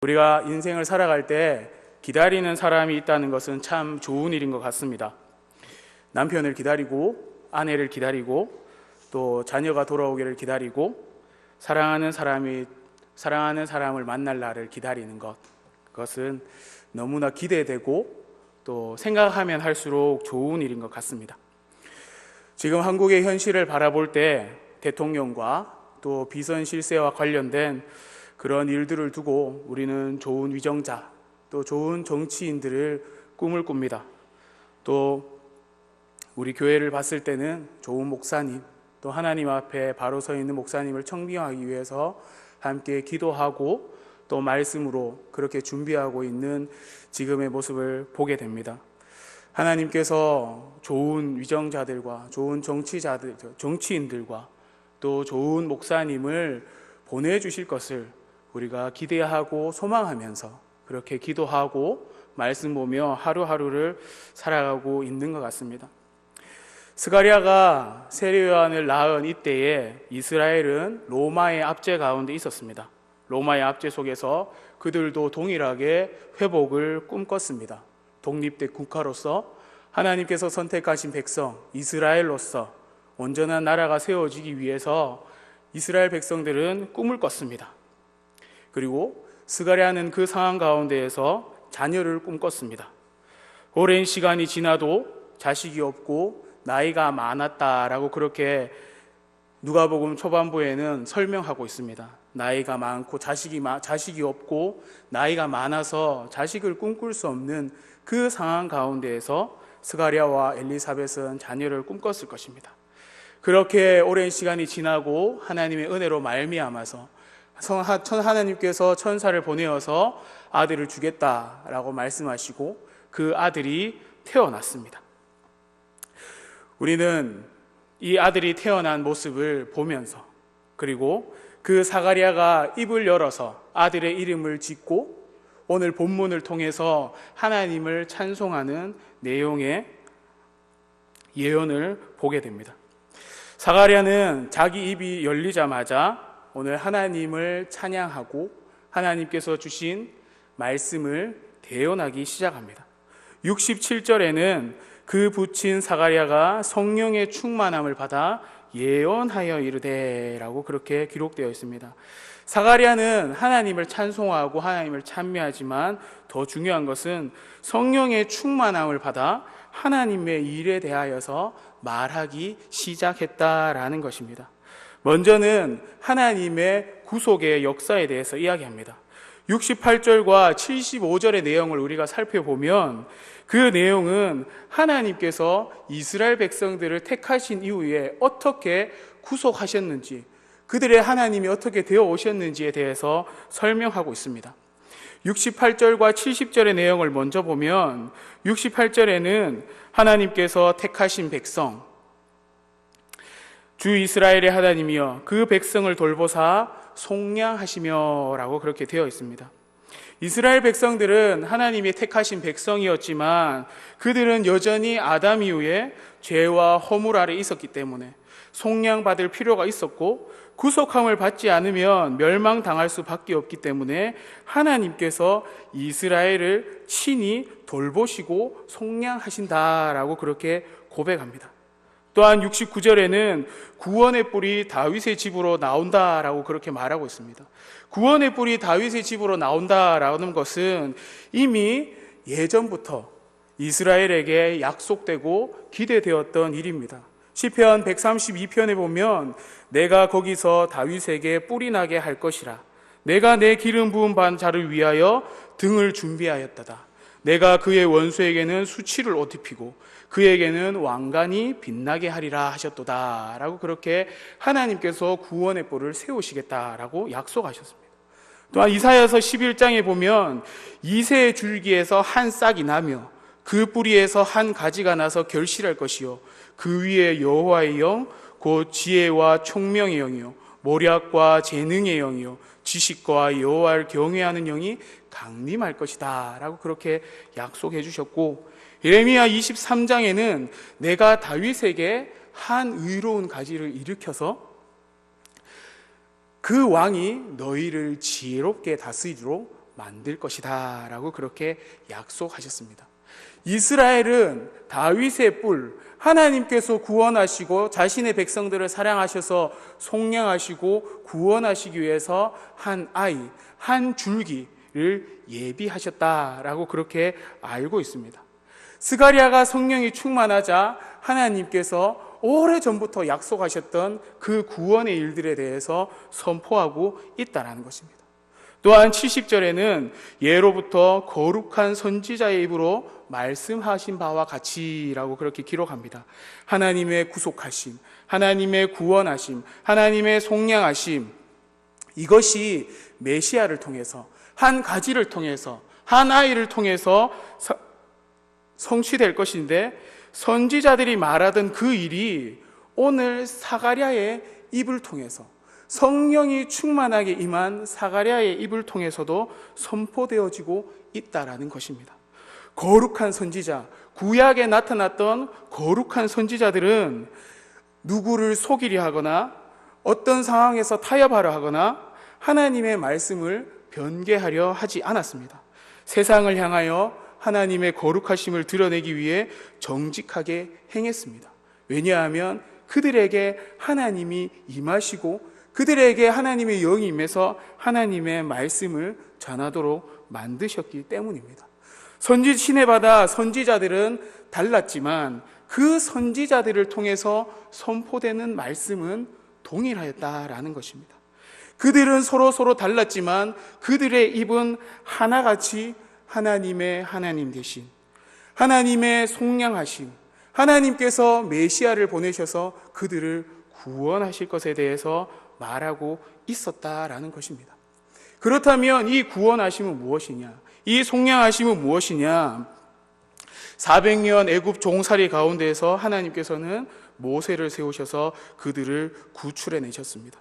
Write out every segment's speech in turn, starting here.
우리가 인생을 살아갈 때 기다리는 사람이 있다는 것은 참 좋은 일인 것 같습니다. 남편을 기다리고 아내를 기다리고 또 자녀가 돌아오기를 기다리고 사랑하는 사람을 만날 날을 기다리는 것, 그것은 너무나 기대되고 또 생각하면 할수록 좋은 일인 것 같습니다. 지금 한국의 현실을 바라볼 때 대통령과 또 비선 실세와 관련된 그런 일들을 두고 우리는 좋은 위정자, 또 좋은 정치인들을 꿈을 꿉니다. 또 우리 교회를 봤을 때는 좋은 목사님, 또 하나님 앞에 바로 서 있는 목사님을 청빙하기 위해서 함께 기도하고 또 말씀으로 그렇게 준비하고 있는 지금의 모습을 보게 됩니다. 하나님께서 좋은 위정자들과 좋은 정치인들과 또 좋은 목사님을 보내주실 것을 우리가 기대하고 소망하면서 그렇게 기도하고 말씀 보며 하루하루를 살아가고 있는 것 같습니다. 스가랴가 세례 요한을 낳은 이때에 이스라엘은 로마의 압제 가운데 있었습니다. 로마의 압제 속에서 그들도 동일하게 회복을 꿈꿨습니다. 독립된 국가로서 하나님께서 선택하신 백성 이스라엘로서 온전한 나라가 세워지기 위해서 이스라엘 백성들은 꿈을 꿨습니다. 그리고 스가랴는 그 상황 가운데에서 자녀를 꿈꿨습니다. 오랜 시간이 지나도 자식이 없고 나이가 많았다라고 그렇게 누가복음 초반부에는 설명하고 있습니다. 나이가 많고 자식이 없고 나이가 많아서 자식을 꿈꿀 수 없는 그 상황 가운데에서 스가랴와 엘리사벳은 자녀를 꿈꿨을 것입니다. 그렇게 오랜 시간이 지나고 하나님의 은혜로 말미암아서 하나님께서 천사를 보내어서 아들을 주겠다라고 말씀하시고 그 아들이 태어났습니다. 우리는 이 아들이 태어난 모습을 보면서 그리고 그 스가랴가 입을 열어서 아들의 이름을 짓고 오늘 본문을 통해서 하나님을 찬송하는 내용의 예언을 보게 됩니다. 스가랴는 자기 입이 열리자마자 오늘 하나님을 찬양하고 하나님께서 주신 말씀을 대언하기 시작합니다. 67절에는 그 부친 스가랴가 성령의 충만함을 받아 예언하여 이르되라고 그렇게 기록되어 있습니다. 스가랴는 하나님을 찬송하고 하나님을 찬미하지만 더 중요한 것은 성령의 충만함을 받아 하나님의 일에 대하여서 말하기 시작했다라는 것입니다. 먼저는 하나님의 구속의 역사에 대해서 이야기합니다. 68절과 75절의 내용을 우리가 살펴보면 그 내용은 하나님께서 이스라엘 백성들을 택하신 이후에 어떻게 구속하셨는지, 그들의 하나님이 어떻게 되어 오셨는지에 대해서 설명하고 있습니다. 68절과 70절의 내용을 먼저 보면 68절에는 하나님께서 택하신 백성, 주 이스라엘의 하나님이여 그 백성을 돌보사 속량하시며 라고 그렇게 되어 있습니다. 이스라엘 백성들은 하나님이 택하신 백성이었지만 그들은 여전히 아담 이후에 죄와 허물 아래 있었기 때문에 속량받을 필요가 있었고 구속함을 받지 않으면 멸망당할 수밖에 없기 때문에 하나님께서 이스라엘을 친히 돌보시고 속량하신다라고 그렇게 고백합니다. 또한 69절에는 구원의 뿔이 다윗의 집으로 나온다라고 그렇게 말하고 있습니다. 구원의 뿔이 다윗의 집으로 나온다라는 것은 이미 예전부터 이스라엘에게 약속되고 기대되었던 일입니다. 시편 132편에 보면 내가 거기서 다윗에게 뿔이 나게 할 것이라. 내가 내 기름 부은 반 자를 위하여 등을 준비하였다다. 내가 그의 원수에게는 수치를 옷 입히고 그에게는 왕관이 빛나게 하리라 하셨도다 라고 그렇게 하나님께서 구원의 뿔을 세우시겠다라고 약속하셨습니다. 또한 이사야서 11장에 보면 이새의 줄기에서 한 싹이 나며 그 뿌리에서 한 가지가 나서 결실할 것이요 그 위에 여호와의 영 곧 지혜와 총명의 영이요 모략과 재능의 영이요 지식과 여호와를 경외하는 영이 강림할 것이다 라고 그렇게 약속해 주셨고, 예레미야 23장에는 내가 다윗에게 한 의로운 가지를 일으켜서 그 왕이 너희를 지혜롭게 다스리도록 만들 것이다 라고 그렇게 약속하셨습니다. 이스라엘은 다윗의 뿔, 하나님께서 구원하시고 자신의 백성들을 사랑하셔서 속량하시고 구원하시기 위해서 한 아이, 한 줄기를 예비하셨다라고 그렇게 알고 있습니다. 스가랴가 성령이 충만하자 하나님께서 오래전부터 약속하셨던 그 구원의 일들에 대해서 선포하고 있다는 것입니다. 또한 70절에는 예로부터 거룩한 선지자의 입으로 말씀하신 바와 같이라고 그렇게 기록합니다. 하나님의 구속하심, 하나님의 구원하심, 하나님의 속량하심, 이것이 메시아를 통해서, 한 가지를 통해서, 한 아이를 통해서 성취될 것인데, 선지자들이 말하던 그 일이 오늘 사가랴의 입을 통해서, 성령이 충만하게 임한 사가랴의 입을 통해서도 선포되어지고 있다라는 것입니다. 거룩한 선지자, 구약에 나타났던 거룩한 선지자들은 누구를 속이려 하거나 어떤 상황에서 타협하려 하거나 하나님의 말씀을 변개하려 하지 않았습니다. 세상을 향하여 하나님의 거룩하심을 드러내기 위해 정직하게 행했습니다. 왜냐하면 그들에게 하나님이 임하시고 그들에게 하나님의 영이 임해서 하나님의 말씀을 전하도록 만드셨기 때문입니다. 신의 바다 선지자들은 달랐지만 그 선지자들을 통해서 선포되는 말씀은 동일하였다라는 것입니다. 그들은 서로 달랐지만 그들의 입은 하나같이 하나님의 하나님 되신, 하나님의 속량하심, 하나님께서 메시아를 보내셔서 그들을 구원하실 것에 대해서 말하고 있었다라는 것입니다. 그렇다면 이 구원하심은 무엇이냐? 이 속량하심은 무엇이냐? 400년 애굽 종살이 가운데에서 하나님께서는 모세를 세우셔서 그들을 구출해 내셨습니다.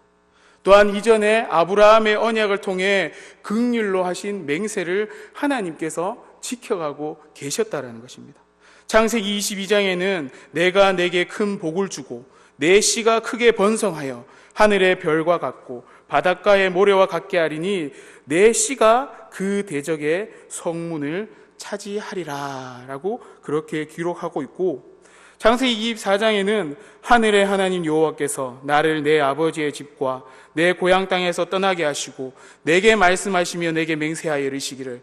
또한 이전에 아브라함의 언약을 통해 긍휼로 하신 맹세를 하나님께서 지켜가고 계셨다라는 것입니다. 창세기 22장에는 내가 내게 큰 복을 주고 내 씨가 크게 번성하여 하늘의 별과 같고 바닷가의 모래와 같게 하리니 내 씨가 그 대적의 성문을 차지하리라 라고 그렇게 기록하고 있고, 창세기 24장에는 하늘의 하나님 여호와께서 나를 내 아버지의 집과 내 고향 땅에서 떠나게 하시고 내게 말씀하시며 내게 맹세하여 이르시기를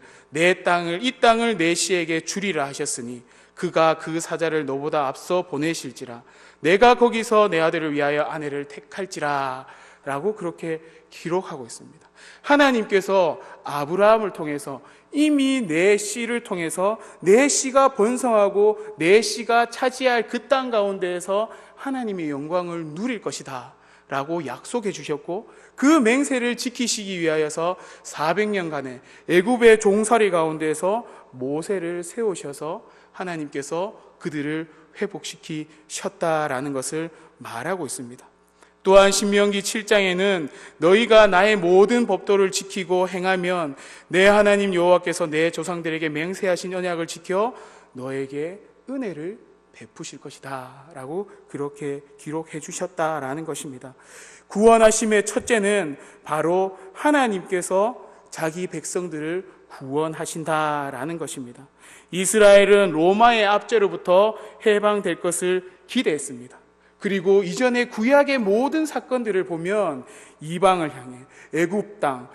이 땅을 내 씨에게 주리라 하셨으니 그가 그 사자를 너보다 앞서 보내실지라 내가 거기서 내 아들을 위하여 아내를 택할지라 라고 그렇게 기록하고 있습니다. 하나님께서 아브라함을 통해서 이미 내 씨를 통해서 내 씨가 번성하고 내 씨가 차지할 그 땅 가운데에서 하나님의 영광을 누릴 것이다 라고 약속해 주셨고, 그 맹세를 지키시기 위하여서 400년간의 애굽의 종살이 가운데에서 모세를 세우셔서 하나님께서 그들을 회복시키셨다라는 것을 말하고 있습니다. 또한 신명기 7장에는 너희가 나의 모든 법도를 지키고 행하면 내 하나님 여호와께서 내 조상들에게 맹세하신 언약을 지켜 너에게 은혜를 베푸실 것이다 라고 그렇게 기록해 주셨다라는 것입니다. 구원하심의 첫째는 바로 하나님께서 자기 백성들을 구원하신다라는 것입니다. 이스라엘은 로마의 압제로부터 해방될 것을 기대했습니다. 그리고 이전의 구약의 모든 사건들을 보면 이방을 향해 애굽 땅,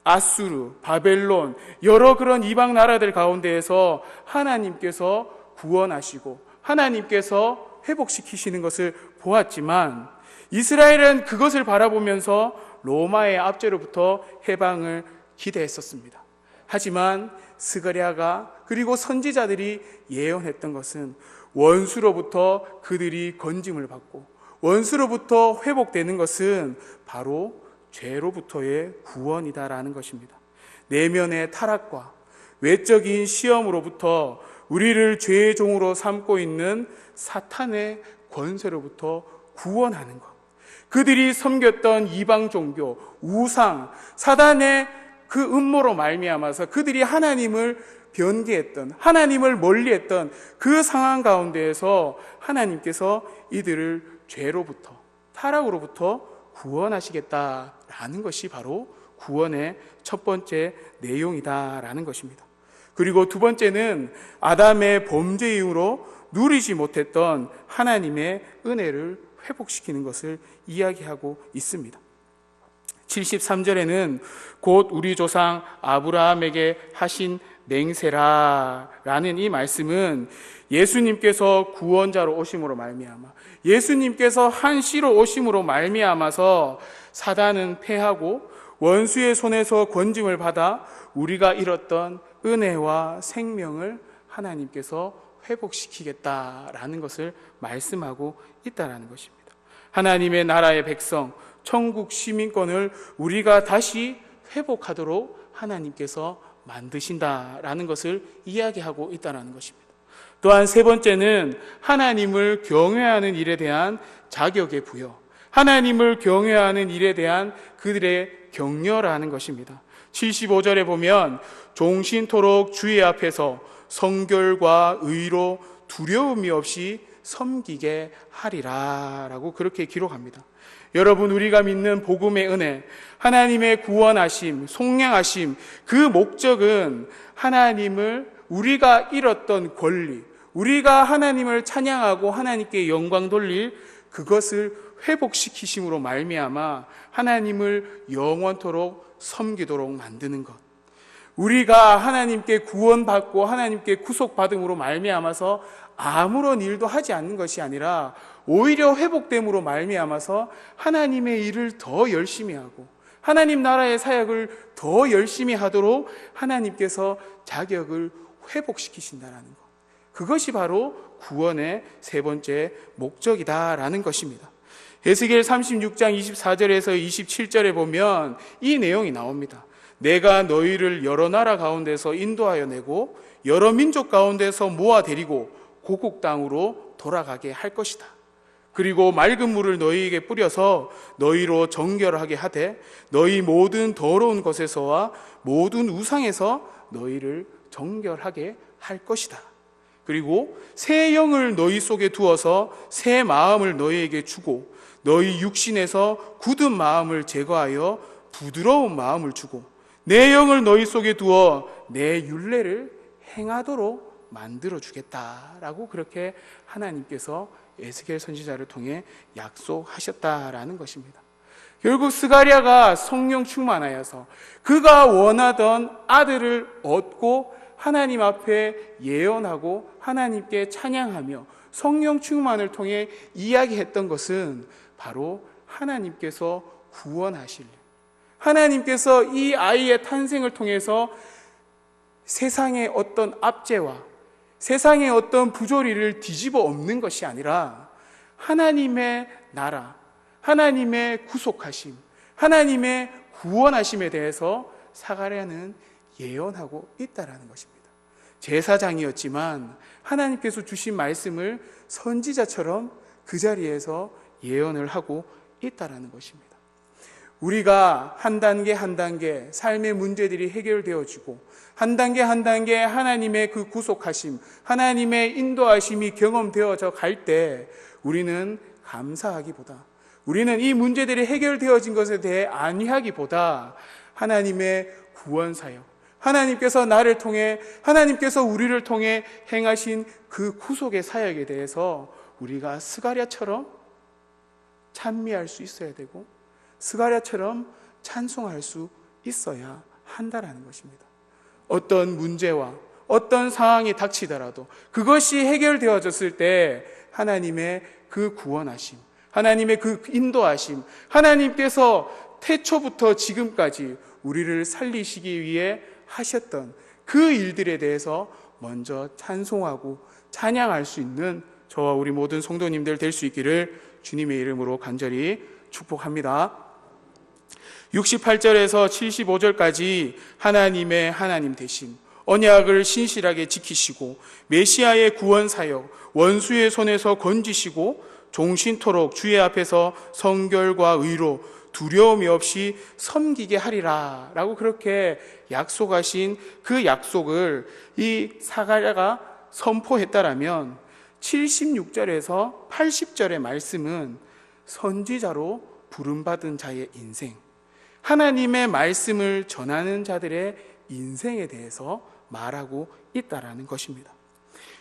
아수르, 바벨론, 여러 그런 이방 나라들 가운데에서 하나님께서 구원하시고 하나님께서 회복시키시는 것을 보았지만, 이스라엘은 그것을 바라보면서 로마의 압제로부터 해방을 기대했었습니다. 하지만 스가랴가 그리고 선지자들이 예언했던 것은 원수로부터 그들이 건짐을 받고 원수로부터 회복되는 것은 바로 죄로부터의 구원이다라는 것입니다. 내면의 타락과 외적인 시험으로부터 우리를 죄의 종으로 삼고 있는 사탄의 권세로부터 구원하는 것, 그들이 섬겼던 이방 종교, 우상, 사단의 그 음모로 말미암아서 그들이 하나님을 변개했던, 하나님을 멀리했던 그 상황 가운데에서 하나님께서 이들을 죄로부터, 타락으로부터 구원하시겠다라는 것이 바로 구원의 첫 번째 내용이다라는 것입니다. 그리고 두 번째는 아담의 범죄 이후로 누리지 못했던 하나님의 은혜를 회복시키는 것을 이야기하고 있습니다. 73절에는 곧 우리 조상 아브라함에게 하신 맹세라라는 이 말씀은 예수님께서 구원자로 오심으로 말미암아, 예수님께서 한 씨로 오심으로 말미암아서 사단은 패하고 원수의 손에서 건짐을 받아 우리가 잃었던 은혜와 생명을 하나님께서 회복시키겠다라는 것을 말씀하고 있다라는 것입니다. 하나님의 나라의 백성, 천국 시민권을 우리가 다시 회복하도록 하나님께서 만드신다라는 것을 이야기하고 있다는 것입니다. 또한 세 번째는 하나님을 경외하는 일에 대한 자격의 부여, 하나님을 경외하는 일에 대한 그들의 격려라는 것입니다. 75절에 보면 종신토록 주의 앞에서 성결과 의로 두려움이 없이 섬기게 하리라 라고 그렇게 기록합니다. 여러분, 우리가 믿는 복음의 은혜, 하나님의 구원하심, 속량하심, 그 목적은 하나님을 우리가 잃었던 권리, 우리가 하나님을 찬양하고 하나님께 영광 돌릴 그것을 회복시키심으로 말미암아 하나님을 영원토록 섬기도록 만드는 것, 우리가 하나님께 구원받고 하나님께 구속받음으로 말미암아서 아무런 일도 하지 않는 것이 아니라 오히려 회복됨으로 말미암아서 하나님의 일을 더 열심히 하고 하나님 나라의 사역을 더 열심히 하도록 하나님께서 자격을 회복시키신다는 것, 그것이 바로 구원의 세 번째 목적이다라는 것입니다. 에스겔 36장 24절에서 27절에 보면 이 내용이 나옵니다. 내가 너희를 여러 나라 가운데서 인도하여 내고 여러 민족 가운데서 모아 데리고 고국 땅으로 돌아가게 할 것이다. 그리고 맑은 물을 너희에게 뿌려서 너희로 정결하게 하되 너희 모든 더러운 것에서와 모든 우상에서 너희를 정결하게 할 것이다. 그리고 새 영을 너희 속에 두어서 새 마음을 너희에게 주고 너희 육신에서 굳은 마음을 제거하여 부드러운 마음을 주고 내 영을 너희 속에 두어 내 율례를 행하도록 만들어주겠다라고 그렇게 하나님께서 에스겔 선지자를 통해 약속하셨다라는 것입니다. 결국 스가랴가 성령 충만하여서 그가 원하던 아들을 얻고 하나님 앞에 예언하고 하나님께 찬양하며 성령 충만을 통해 이야기했던 것은 바로 하나님께서 구원하실, 하나님께서 이 아이의 탄생을 통해서 세상의 어떤 압제와 세상의 어떤 부조리를 뒤집어 엎는 것이 아니라 하나님의 나라, 하나님의 구속하심, 하나님의 구원하심에 대해서 사가랴는 예언하고 있다라는 것입니다. 제사장이었지만 하나님께서 주신 말씀을 선지자처럼 그 자리에서 예언을 하고 있다라는 것입니다. 우리가 한 단계 한 단계 삶의 문제들이 해결되어지고 한 단계 한 단계 하나님의 그 구속하심, 하나님의 인도하심이 경험되어져 갈 때 우리는 감사하기보다, 우리는 이 문제들이 해결되어진 것에 대해 안위하기보다 하나님의 구원 사역, 하나님께서 나를 통해, 하나님께서 우리를 통해 행하신 그 구속의 사역에 대해서 우리가 스가랴처럼 찬미할 수 있어야 되고 스가랴처럼 찬송할 수 있어야 한다라는 것입니다. 어떤 문제와 어떤 상황이 닥치더라도 그것이 해결되어졌을 때 하나님의 그 구원하심, 하나님의 그 인도하심, 하나님께서 태초부터 지금까지 우리를 살리시기 위해 하셨던 그 일들에 대해서 먼저 찬송하고 찬양할 수 있는 저와 우리 모든 성도님들 될 수 있기를 주님의 이름으로 간절히 축복합니다. 68절에서 75절까지 하나님의 하나님 되심, 언약을 신실하게 지키시고 메시아의 구원 사역, 원수의 손에서 건지시고 종신토록 주의 앞에서 성결과 의로 두려움이 없이 섬기게 하리라 라고 그렇게 약속하신 그 약속을 이 사가랴가 선포했다라면 76절에서 80절의 말씀은 선지자로 부름받은 자의 인생, 하나님의 말씀을 전하는 자들의 인생에 대해서 말하고 있다라는 것입니다.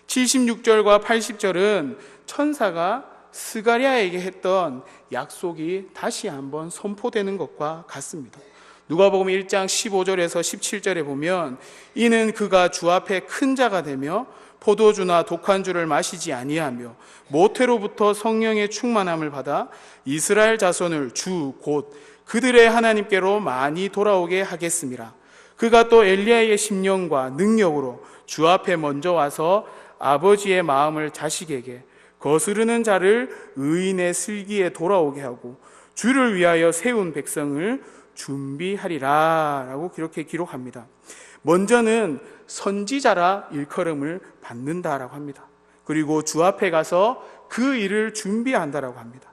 76절과 80절은 천사가 스가랴에게 했던 약속이 다시 한번 선포되는 것과 같습니다. 누가복음 1장 15절에서 17절에 보면 이는 그가 주 앞에 큰 자가 되며 포도주나 독한 주를 마시지 아니하며 모태로부터 성령의 충만함을 받아 이스라엘 자손을 주 곧 그들의 하나님께로 많이 돌아오게 하겠습니다. 그가 또 엘리야의 심령과 능력으로 주 앞에 먼저 와서 아버지의 마음을 자식에게 거스르는 자를 의인의 슬기에 돌아오게 하고 주를 위하여 세운 백성을 준비하리라 라고 이렇게 기록합니다. 먼저는 선지자라 일컬음을 받는다라고 합니다. 그리고 주 앞에 가서 그 일을 준비한다라고 합니다.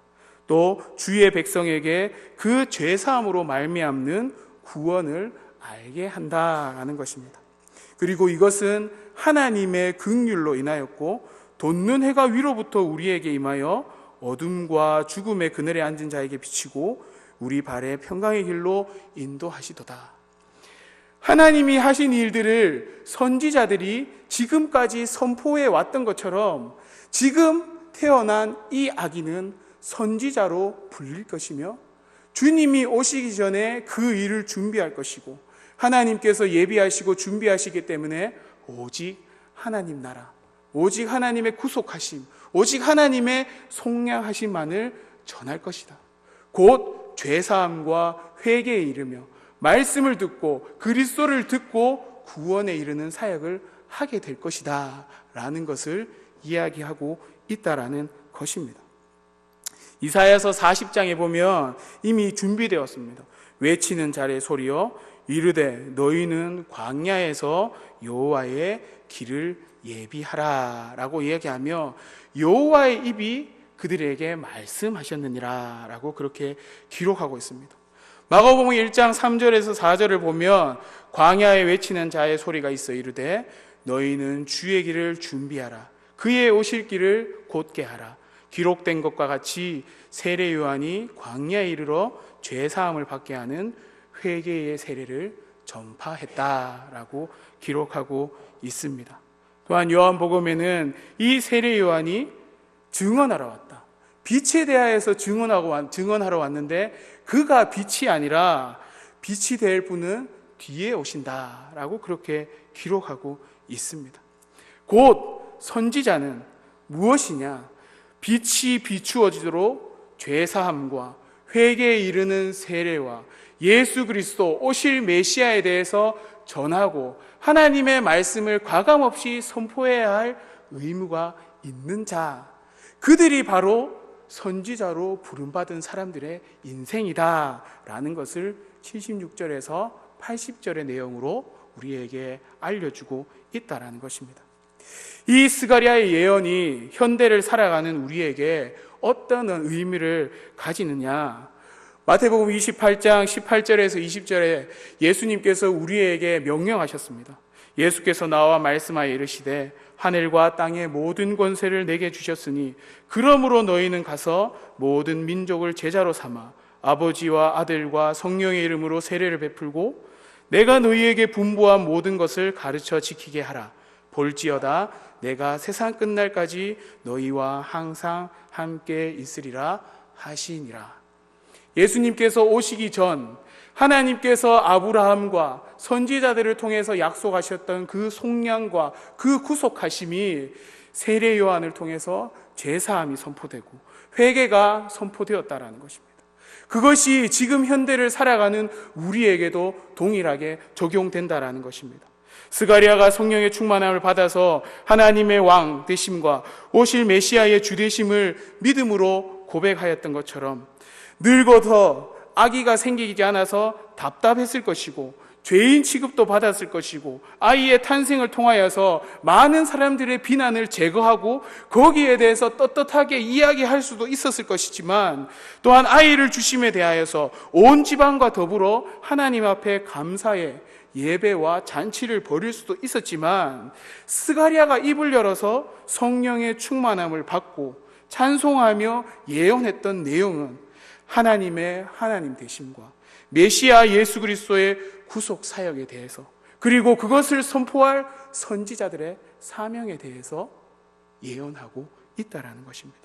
또 주의 백성에게 그 죄사함으로 말미암는 구원을 알게 한다라는 것입니다. 그리고 이것은 하나님의 긍휼로 인하였고 돋는 해가 위로부터 우리에게 임하여 어둠과 죽음의 그늘에 앉은 자에게 비치고 우리 발에 평강의 길로 인도하시도다. 하나님이 하신 일들을 선지자들이 지금까지 선포해 왔던 것처럼 지금 태어난 이 아기는 선지자로 불릴 것이며 주님이 오시기 전에 그 일을 준비할 것이고 하나님께서 예비하시고 준비하시기 때문에 오직 하나님 나라, 오직 하나님의 구속하심, 오직 하나님의 속량하심만을 전할 것이다. 곧 죄사함과 회개에 이르며 말씀을 듣고 그리스도를 듣고 구원에 이르는 사역을 하게 될 것이다 라는 것을 이야기하고 있다라는 것입니다. 이사야서 40장에 보면 이미 준비되었습니다. 외치는 자의 소리여 이르되 너희는 광야에서 여호와의 길을 예비하라 라고 이야기하며 여호와의 입이 그들에게 말씀하셨느니라 라고 그렇게 기록하고 있습니다. 마가복음 1장 3절에서 4절을 보면 광야에 외치는 자의 소리가 있어 이르되 너희는 주의 길을 준비하라 그의 오실 길을 곧게 하라. 기록된 것과 같이 세례 요한이 광야에 이르러 죄사함을 받게 하는 회개의 세례를 전파했다라고 기록하고 있습니다. 또한 요한복음에는 이 세례 요한이 증언하러 왔다. 빛에 대하여서 증언하러 왔는데 그가 빛이 아니라 빛이 될 분은 뒤에 오신다라고 그렇게 기록하고 있습니다. 곧 선지자는 무엇이냐? 빛이 비추어지도록 죄사함과 회개에 이르는 세례와 예수 그리스도 오실 메시아에 대해서 전하고 하나님의 말씀을 과감없이 선포해야 할 의무가 있는 자, 그들이 바로 선지자로 부름받은 사람들의 인생이다라는 것을 76절에서 80절의 내용으로 우리에게 알려주고 있다라는 것입니다. 이 스가랴의 예언이 현대를 살아가는 우리에게 어떤 의미를 가지느냐? 마태복음 28장 18절에서 20절에 예수님께서 우리에게 명령하셨습니다. 예수께서 나와 말씀하여 이르시되 하늘과 땅의 모든 권세를 내게 주셨으니 그러므로 너희는 가서 모든 민족을 제자로 삼아 아버지와 아들과 성령의 이름으로 세례를 베풀고 내가 너희에게 분부한 모든 것을 가르쳐 지키게 하라. 볼지어다 내가 세상 끝날까지 너희와 항상 함께 있으리라 하시니라. 예수님께서 오시기 전 하나님께서 아브라함과 선지자들을 통해서 약속하셨던 그 속량과 그 구속하심이 세례 요한을 통해서 제사함이 선포되고 회개가 선포되었다라는 것입니다. 그것이 지금 현대를 살아가는 우리에게도 동일하게 적용된다라는 것입니다. 스가랴가 성령의 충만함을 받아서 하나님의 왕 되심과 오실 메시아의 주 되심을 믿음으로 고백하였던 것처럼 늙어서 아기가 생기지 않아서 답답했을 것이고 죄인 취급도 받았을 것이고 아이의 탄생을 통하여서 많은 사람들의 비난을 제거하고 거기에 대해서 떳떳하게 이야기할 수도 있었을 것이지만 또한 아이를 주심에 대하여서 온 집안과 더불어 하나님 앞에 감사의 예배와 잔치를 벌일 수도 있었지만 스가랴가 입을 열어서 성령의 충만함을 받고 찬송하며 예언했던 내용은 하나님의 하나님 되심과 메시아 예수 그리스도의 구속 사역에 대해서, 그리고 그것을 선포할 선지자들의 사명에 대해서 예언하고 있다라는 것입니다.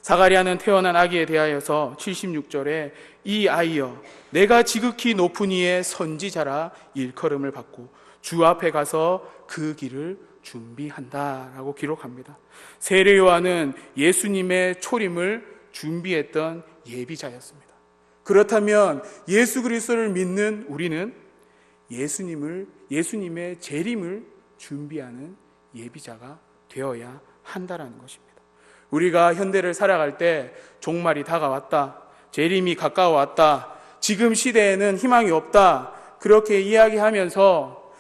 사가랴는 태어난 아기에 대하여서 76절에 이 아이여 내가 지극히 높은 이의 선지자라 일컬음을 받고 주 앞에 가서 그 길을 준비한다라고 기록합니다. 세례 요한은 예수님의 초림을 준비했던 예비자였습니다. 그렇다면 예수 그리스도를 믿는 우리는 예수님의 재림을 준비하는 예비자가 되어야 한다라는 것입니다. 우리가 현대를 살아갈 때 종말이 다가왔다, 재림이 가까워왔다, 지금 시대에는 희망이 없다, 그렇게 이야기하면서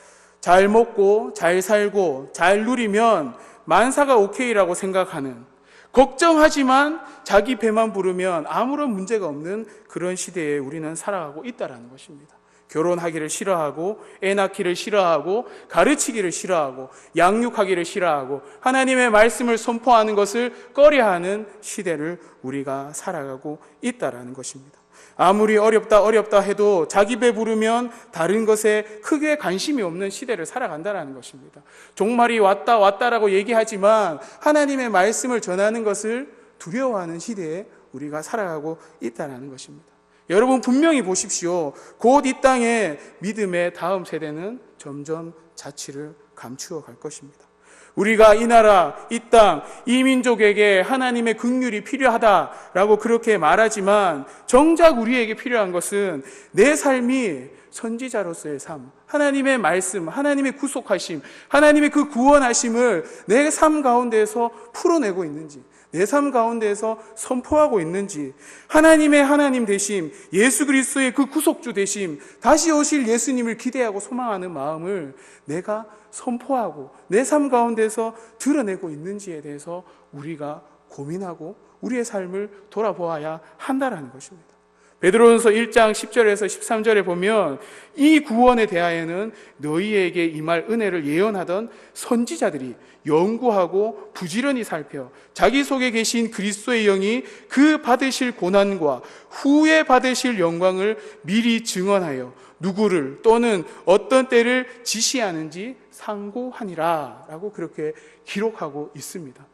잘 먹고 잘 살고 잘 누리면 만사가 오케이라고 생각하는, 걱정하지만 자기 배만 부르면 아무런 문제가 없는 그런 시대에 우리는 살아가고 있다는 것입니다. 결혼하기를 싫어하고, 애 낳기를 싫어하고, 가르치기를 싫어하고, 양육하기를 싫어하고, 하나님의 말씀을 선포하는 것을 꺼려하는 시대를 우리가 살아가고 있다는 것입니다. 아무리 어렵다 해도 자기 배 부르면 다른 것에 크게 관심이 없는 시대를 살아간다는 것입니다. 종말이 왔다라고 얘기하지만 하나님의 말씀을 전하는 것을 두려워하는 시대에 우리가 살아가고 있다는 것입니다. 여러분 분명히 보십시오. 곧 이 땅에 믿음의 다음 세대는 점점 자취를 감추어 갈 것입니다. 우리가 이 나라, 이 땅, 이 민족에게 하나님의 긍휼이 필요하다라고 그렇게 말하지만 정작 우리에게 필요한 것은 내 삶이 선지자로서의 삶, 하나님의 말씀, 하나님의 구속하심, 하나님의 그 구원하심을 내 삶 가운데에서 풀어내고 있는지, 내 삶 가운데에서 선포하고 있는지, 하나님의 하나님 되심, 예수 그리스도의 그 구속주 되심, 다시 오실 예수님을 기대하고 소망하는 마음을 내가 선포하고 내 삶 가운데서 드러내고 있는지에 대해서 우리가 고민하고 우리의 삶을 돌아보아야 한다는 것입니다. 베드로전서 1장 10절에서 13절에 보면 이 구원에 대하여는 너희에게 임할 은혜를 예언하던 선지자들이 연구하고 부지런히 살펴 자기 속에 계신 그리스도의 영이 그 받으실 고난과 후에 받으실 영광을 미리 증언하여 누구를 또는 어떤 때를 지시하는지 상고하니라 라고 그렇게 기록하고 있습니다.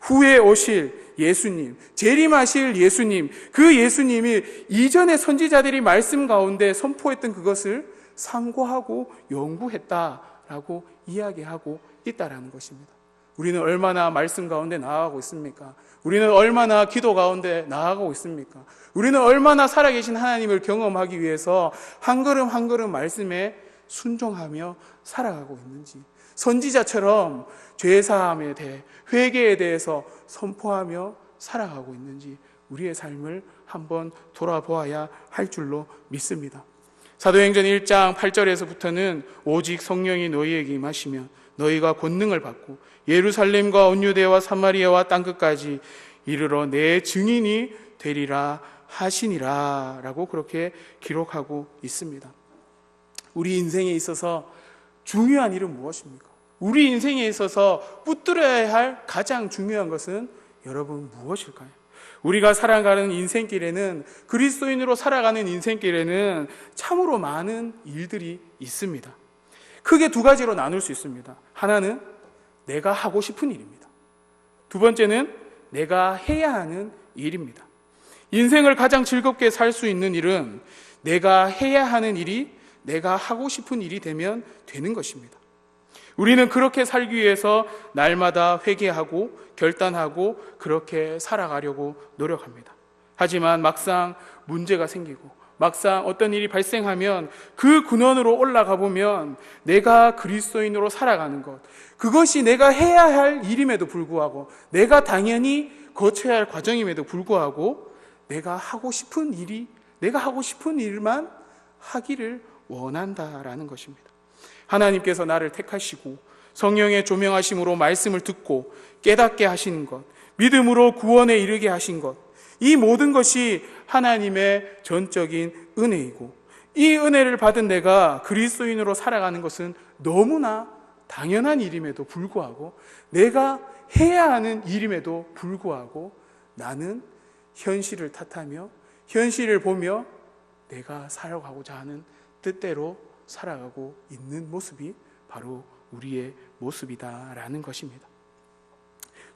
후에 오실 예수님, 재림하실 예수님, 그 예수님이 이전의 선지자들이 말씀 가운데 선포했던 그것을 상고하고 연구했다라고 이야기하고 있다라는 것입니다. 우리는 얼마나 말씀 가운데 나아가고 있습니까? 우리는 얼마나 기도 가운데 나아가고 있습니까? 우리는 얼마나 살아계신 하나님을 경험하기 위해서 한 걸음 한 걸음 말씀에 순종하며 살아가고 있는지, 선지자처럼 죄사함에 대해, 회개에 대해서 선포하며 살아가고 있는지 우리의 삶을 한번 돌아보아야 할 줄로 믿습니다. 사도행전 1장 8절에서부터는 오직 성령이 너희에게 임하시면 너희가 권능을 받고 예루살렘과 온 유대와 사마리아와 땅끝까지 이르러 내 증인이 되리라 하시니라 라고 그렇게 기록하고 있습니다. 우리 인생에 있어서 중요한 일은 무엇입니까? 우리 인생에 있어서 붙들어야 할 가장 중요한 것은 여러분 무엇일까요? 우리가 살아가는 인생길에는, 그리스도인으로 살아가는 인생길에는 참으로 많은 일들이 있습니다. 크게 두 가지로 나눌 수 있습니다. 하나는 내가 하고 싶은 일입니다. 두 번째는 내가 해야 하는 일입니다. 인생을 가장 즐겁게 살 수 있는 일은 내가 해야 하는 일이 내가 하고 싶은 일이 되면 되는 것입니다. 우리는 그렇게 살기 위해서 날마다 회개하고 결단하고 그렇게 살아가려고 노력합니다. 하지만 막상 문제가 생기고 막상 어떤 일이 발생하면 그 근원으로 올라가 보면 내가 그리스도인으로 살아가는 것, 그것이 내가 해야 할 일임에도 불구하고, 내가 당연히 거쳐야 할 과정임에도 불구하고 내가 하고 싶은 일만 하기를 원한다라는 것입니다. 하나님께서 나를 택하시고 성령의 조명하심으로 말씀을 듣고 깨닫게 하시는 것, 믿음으로 구원에 이르게 하신 것, 이 모든 것이 하나님의 전적인 은혜이고, 이 은혜를 받은 내가 그리스도인으로 살아가는 것은 너무나 당연한 일임에도 불구하고, 내가 해야 하는 일임에도 불구하고 나는 현실을 탓하며 현실을 보며 내가 살아가고자 하는 뜻대로 살아가고 있는 모습이 바로 우리의 모습이다라는 것입니다.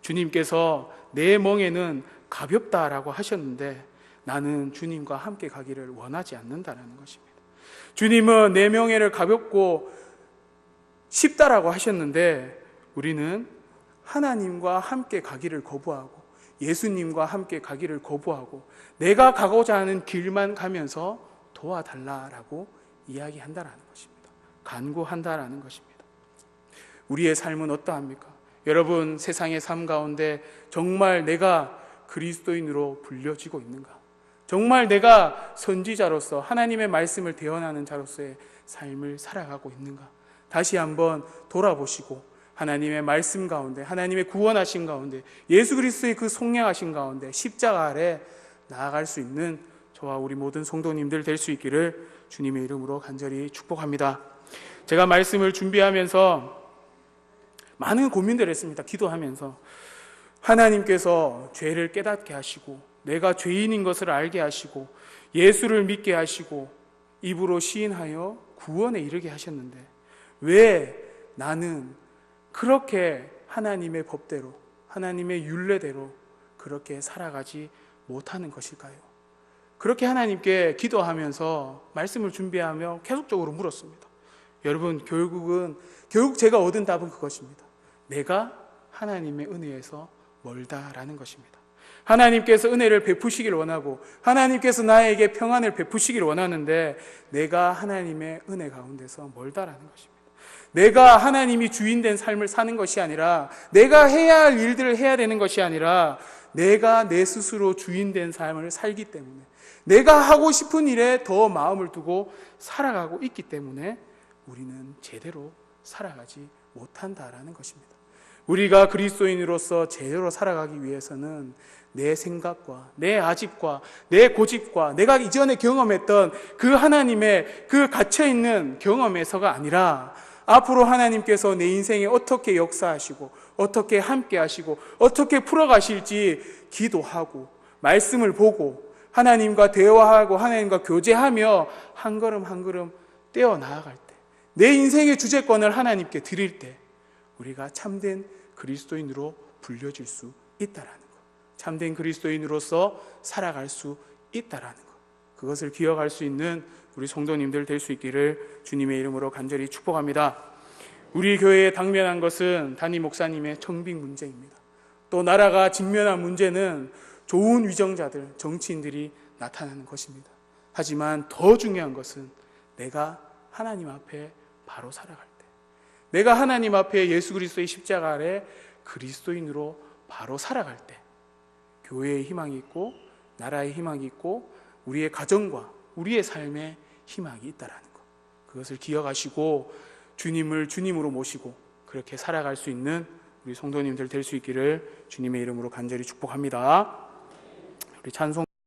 주님께서 내 멍에는 가볍다라고 하셨는데 나는 주님과 함께 가기를 원하지 않는다라는 것입니다. 주님은 내 멍에를 가볍고 쉽다라고 하셨는데 우리는 하나님과 함께 가기를 거부하고 예수님과 함께 가기를 거부하고 내가 가고자 하는 길만 가면서 도와달라라고 이야기한다라는 것입니다. 간구한다라는 것입니다. 우리의 삶은 어떠합니까? 여러분, 세상의 삶 가운데 정말 내가 그리스도인으로 불려지고 있는가? 정말 내가 선지자로서 하나님의 말씀을 대언하는 자로서의 삶을 살아가고 있는가? 다시 한번 돌아보시고 하나님의 말씀 가운데, 하나님의 구원하신 가운데, 예수 그리스도의 그 속량하신 가운데 십자가 아래 나아갈 수 있는 저와 우리 모든 성도님들 될 수 있기를 주님의 이름으로 간절히 축복합니다. 제가 말씀을 준비하면서 많은 고민들을 했습니다. 기도하면서 하나님께서 죄를 깨닫게 하시고 내가 죄인인 것을 알게 하시고 예수를 믿게 하시고 입으로 시인하여 구원에 이르게 하셨는데 왜 나는 그렇게 하나님의 법대로 하나님의 율례대로 그렇게 살아가지 못하는 것일까요? 그렇게 하나님께 기도하면서 말씀을 준비하며 계속적으로 물었습니다. 여러분, 결국 제가 얻은 답은 그것입니다. 내가 하나님의 은혜에서 멀다라는 것입니다. 하나님께서 은혜를 베푸시길 원하고 하나님께서 나에게 평안을 베푸시길 원하는데 내가 하나님의 은혜 가운데서 멀다라는 것입니다. 내가 하나님이 주인된 삶을 사는 것이 아니라 내가 해야 할 일들을 해야 되는 것이 아니라 내가 내 스스로 주인된 삶을 살기 때문에 내가 하고 싶은 일에 더 마음을 두고 살아가고 있기 때문에 우리는 제대로 살아가지 못한다라는 것입니다. 우리가 그리스도인으로서 제대로 살아가기 위해서는 내 생각과 내 아집과 내 고집과 내가 이전에 경험했던 그 하나님의 그 갇혀있는 경험에서가 아니라 앞으로 하나님께서 내 인생에 어떻게 역사하시고 어떻게 함께 하시고 어떻게 풀어가실지 기도하고 말씀을 보고 하나님과 대화하고 하나님과 교제하며 한 걸음 한 걸음 떼어 나아갈 때 내 인생의 주재권을 하나님께 드릴 때 우리가 참된 그리스도인으로 불려질 수 있다라는 것, 참된 그리스도인으로서 살아갈 수 있다라는 것, 그것을 기억할 수 있는 우리 성도님들 될 수 있기를 주님의 이름으로 간절히 축복합니다. 우리 교회에 당면한 것은 담임 목사님의 청빙 문제입니다. 또 나라가 직면한 문제는 좋은 위정자들, 정치인들이 나타나는 것입니다. 하지만 더 중요한 것은 내가 하나님 앞에 바로 살아갈 때, 내가 하나님 앞에 예수 그리스도의 십자가 아래 그리스도인으로 바로 살아갈 때 교회의 희망이 있고 나라의 희망이 있고 우리의 가정과 우리의 삶에 희망이 있다라는 것, 그것을 기억하시고 주님을 주님으로 모시고 그렇게 살아갈 수 있는 우리 성도님들 될 수 있기를 주님의 이름으로 간절히 축복합니다. 우리 찬송